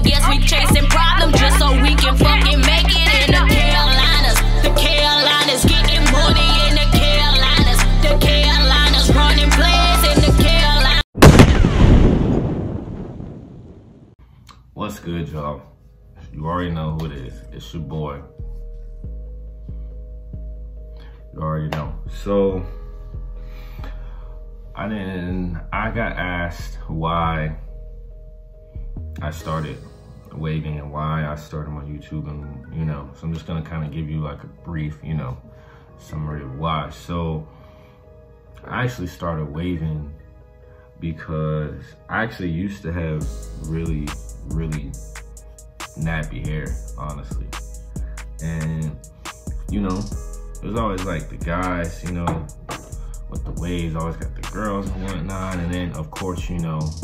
Yes, we chasing problems just so we can fucking make it in the Carolinas. The Carolinas getting money in the Carolinas. The Carolinas running plays in the Carolinas. What's good, y'all? You already know who it is. It's your boy. You already know. So I got asked why I started waving and why I started my YouTube, and so I'm just gonna kind of give you like a brief, summary of why. So I actually started waving because I actually used to have really nappy hair, honestly. And it was always like the guys, with the waves, always got the girls and whatnot. And then of course,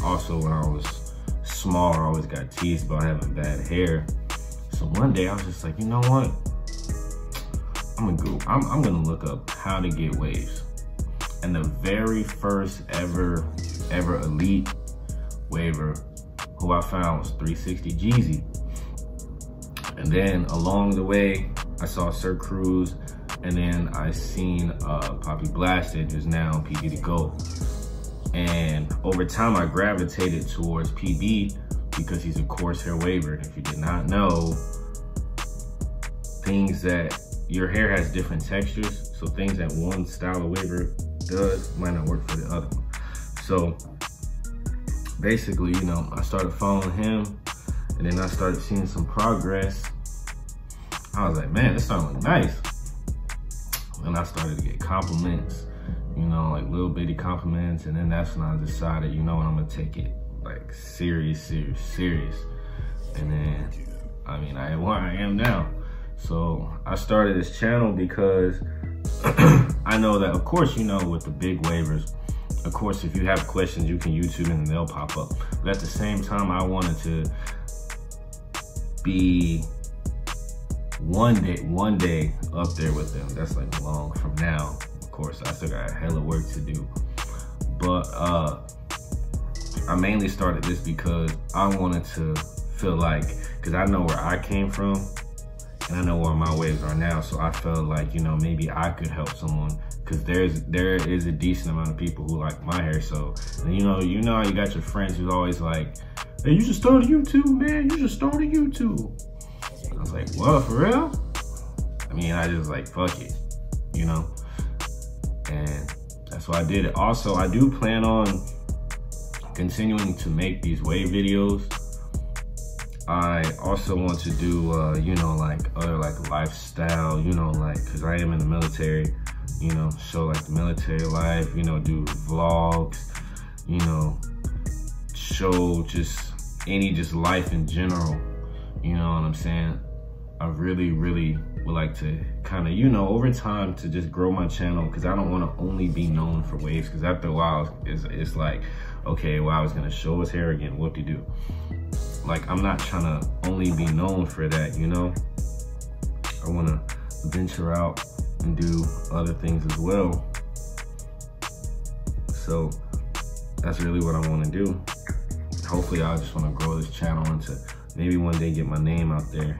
also when I was small, I always got teased about having bad hair. So one day I was just like, you know what? I'm gonna look up how to get waves. And the very first ever elite waver who I found was 360 Jeezy. And then along the way, I saw Sir Cruz, and then I seen Poppy Blasted, who's now PB Go. And over time, I gravitated towards PB because he's a coarse hair waver. And if you did not know, things that your hair has different textures, so things that one style of waver does might not work for the other one. So basically, I started following him, and then I started seeing some progress. I was like, man, this starting to look nice. And I started to get compliments, like little bitty compliments. And then that's when I decided, I'm gonna take it like serious. And then, I am where I am now. So I started this channel because I know that, of course, with the big waivers, of course, if you have questions, you can YouTube and they'll pop up. But at the same time, I wanted to be one day up there with them. That's like long from now. Of course, I still got hella work to do. But I mainly started this because I wanted to feel like, because I know where I came from and I know where my waves are now. So I felt like, maybe I could help someone, because there is a decent amount of people who like my hair. So, and you know, you got your friends who's always like, hey, you should start a YouTube, man. You should start a YouTube. And I was like, what, for real? I just like, fuck it, And that's why I did it. Also, I do plan on continuing to make these wave videos. I also want to do, like other like lifestyle, cause I am in the military, show like the military life, do vlogs, show just life in general. You know what I'm saying? I really would like to kind of, over time to just grow my channel, because I don't want to only be known for waves, because after a while, it's like, okay, well, I was going to show his hair again, whoop-de-doo. Like, I'm not trying to only be known for that, I want to venture out and do other things as well. So that's really what I want to do. Hopefully, I just want to grow this channel into maybe one day get my name out there,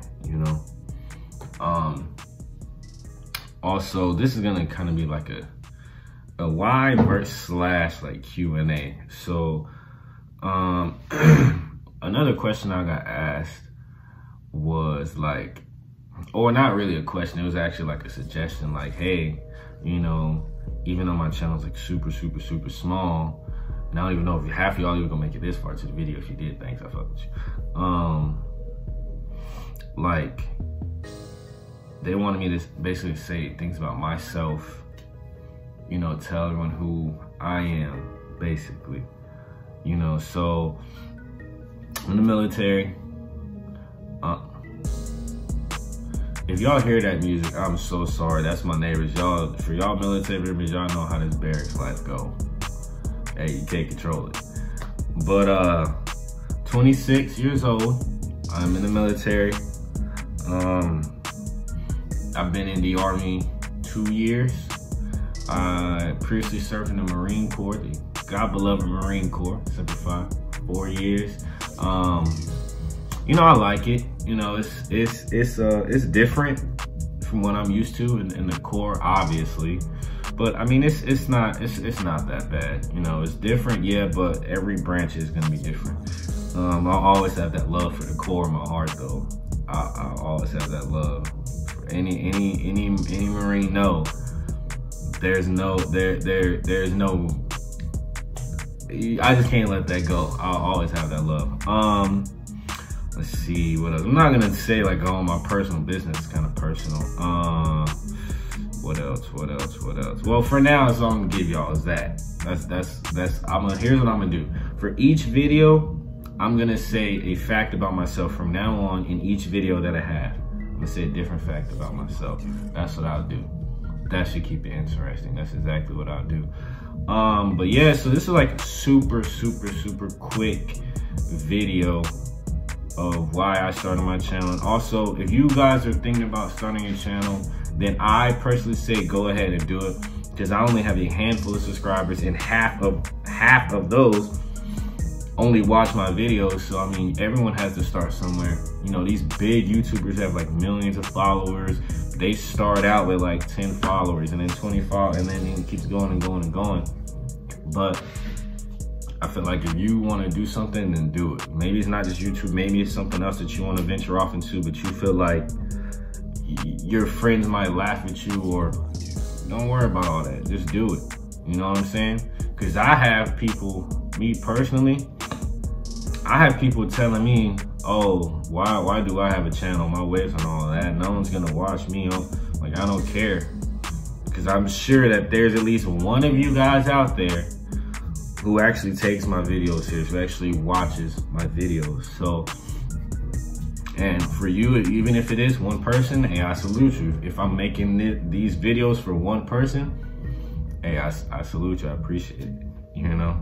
Also, this is gonna kind of be like a why / like Q&A. So, another question I got asked was like, or not really a question, it was actually like a suggestion, like, hey, even though my channel's like super small, and I don't even know if half of y'all even gonna make it this far to the video. If you did, thanks, I fuck with you. Like, they wanted me to basically say things about myself, tell everyone who I am, basically. So in the military, if y'all hear that music, I'm so sorry. That's my neighbors. For y'all military members, y'all know how this barracks life go. Hey, you can't control it. But 26 years old, I'm in the military. I've been in the Army 2 years. I previously served in the Marine Corps, the God beloved Marine Corps, Semper Fi, 4 years. you know, I like it. You know, it's different from what I'm used to in the core, obviously. But I mean, it's not that bad. You know, it's different, yeah, but every branch is gonna be different. I'll always have that love for the core in my heart, though. I always have that love for any Marine. No, there's no. I just can't let that go. I'll always have that love. Let's see what else. I'm not gonna say like all my personal business, it's kind of personal. What else? Well, for now, that's all I'm gonna give y'all is that. Here's what I'm gonna do. For each video, I'm gonna say a fact about myself from now on in each video that I have. I'm gonna say a different fact about myself. That's what I'll do. That should keep it interesting. That's exactly what I'll do. But yeah, so this is like a super quick video of why I started my channel. And also, if you guys are thinking about starting a channel, then I personally say go ahead and do it, because I only have a handful of subscribers, and half of those only watch my videos. So I mean, everyone has to start somewhere. You know, these big YouTubers have like millions of followers. They start out with like 10 followers and then 20 followers, and then it keeps going and going and going. But I feel like if you want to do something, then do it. Maybe it's not just YouTube, maybe it's something else that you want to venture off into, but you feel like your friends might laugh at you, or don't worry about all that, just do it. You know what I'm saying? Because I have people, me personally, I have people telling me, oh, why do I have a channel on my waves and all that? No one's gonna watch me. Like, I don't care. Because I'm sure that there's at least one of you guys out there who actually takes my videos serious, who actually watches my videos. So, and for you, even if it is one person, hey, I salute you. If I'm making these videos for one person, hey, I salute you, I appreciate it, you know?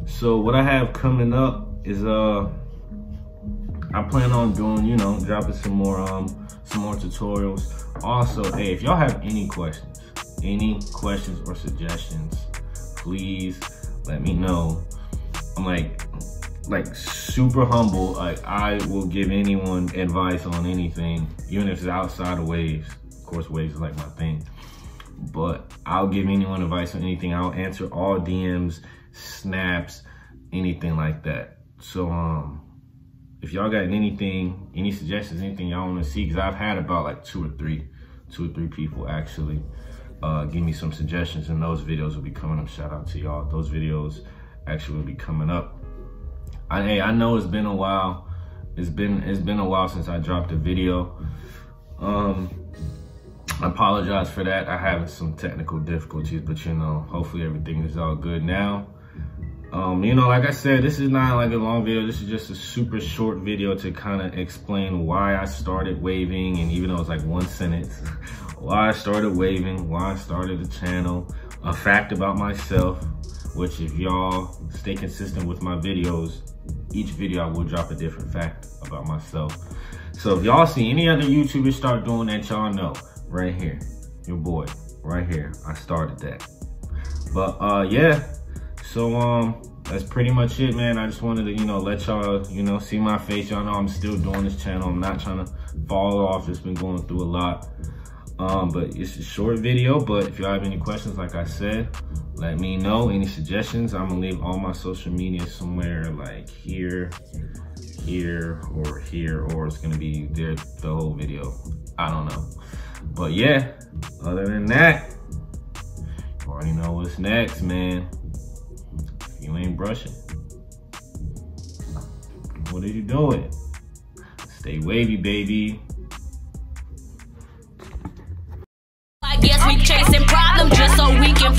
So what I have coming up is, I plan on doing, you know, dropping some more tutorials. Also, hey, if y'all have any questions or suggestions, please let me know. I'm like super humble. Like, I will give anyone advice on anything, even if it's outside of waves. Of course, waves is like my thing, but I'll give anyone advice on anything. I'll answer all DMs, snaps, anything like that. So if y'all got anything, any suggestions, anything y'all want to see, because I've had about like two or three people actually give me some suggestions, and those videos will be coming up. Shout out to y'all. Those videos actually will be coming up. I know it's been a while. It's been a while since I dropped a video. I apologize for that. I have some technical difficulties, but you know, hopefully everything is all good now. You know, like I said, this is not like a long video. This is just a super short video to kind of explain why I started waving, and even though it's like one sentence, why I started waving, why I started the channel, a fact about myself, which if y'all stay consistent with my videos, each video I will drop a different fact about myself. So if y'all see any other YouTubers start doing that, y'all know, right here, your boy, right here, I started that. But yeah, so that's pretty much it, man. I just wanted to, you know, let y'all, you know, see my face. Y'all know I'm still doing this channel. I'm not trying to fall off. It's been going through a lot. But it's a short video, but if y'all have any questions, like I said, let me know. Any suggestions, I'm gonna leave all my social media somewhere like here, or it's gonna be there the whole video. I don't know. But yeah, other than that, you already know what's next, man. If you ain't brushing, what are you doing? Stay wavy, baby. I guess we chasing problems just so we can